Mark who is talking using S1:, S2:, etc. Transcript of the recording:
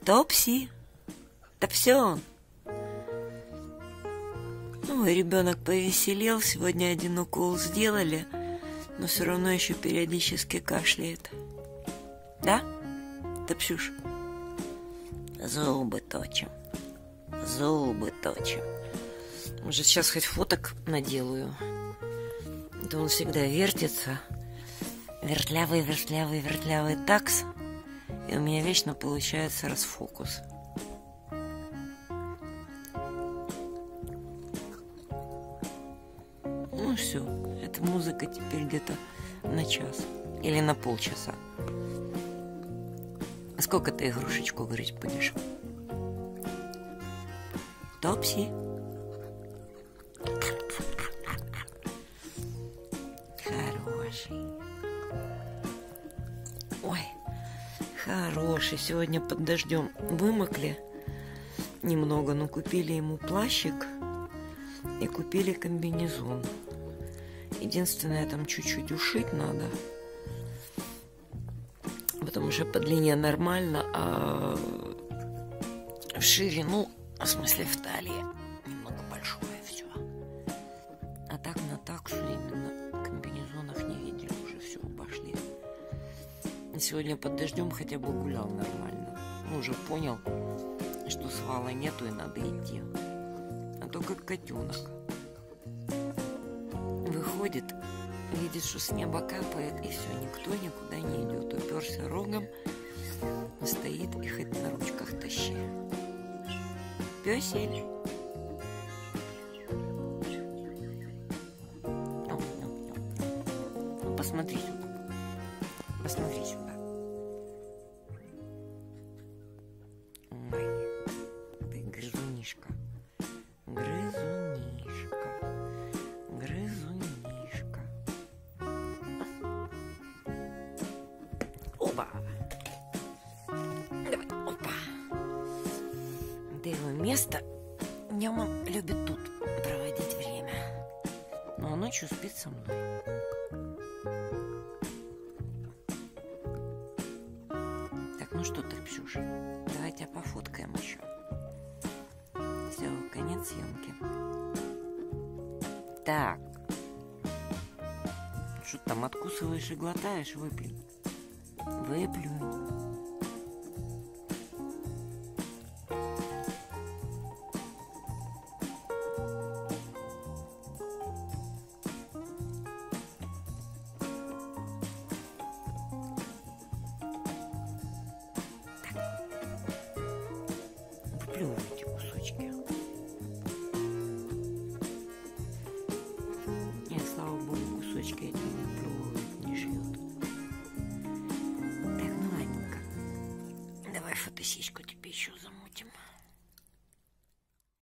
S1: Топси. Да все он. Ну, ребенок повеселел. Сегодня один укол сделали, но все равно еще периодически кашляет. Да, Топсюш? Зубы точим. Зубы точим. Может, сейчас хоть фоток наделаю. Это он всегда вертится. Вертлявый, вертлявый, вертлявый такс. И у меня вечно получается расфокус. Ну все, эта музыка теперь где-то на час или на полчаса. Сколько ты игрушечку говорить будешь? Топси. Хороший. Ой, хороший. Сегодня под дождем вымокли немного, но купили ему плащик и купили комбинезон. Единственное, там чуть-чуть ушить надо, потому что по длине нормально, а в ширину, в смысле в талии, немного большое все. А так на таксу именно комбинезонов не видели, уже все обошли. Сегодня под дождем хотя бы гулял нормально. Уже понял, что свала нету и надо идти. А то как котенок. Выходит, видит, что с неба капает, и все, никто никуда не идет. Уперся рогом, стоит и хоть на ручках тащи. Пёсель. Ну, посмотри сюда. Посмотри сюда. Ой, ты грызунишка. Грызунишка. Грызунишка. Опа. Давай, опа. Это его место. Днем он любит тут проводить время. Ну а ночью спит со мной. Так, ну что ты, Ксюша? Давай тебя пофоткаем еще. Все, конец съемки. Так. Что ты там откусываешь и глотаешь? Выплюнь. Выплюнь. Выплевывай эти кусочки. Нет, слава богу, кусочки эти не выплевывают, не шьют. Так, ну ладненько. Давай фотосессию тебе еще замутим.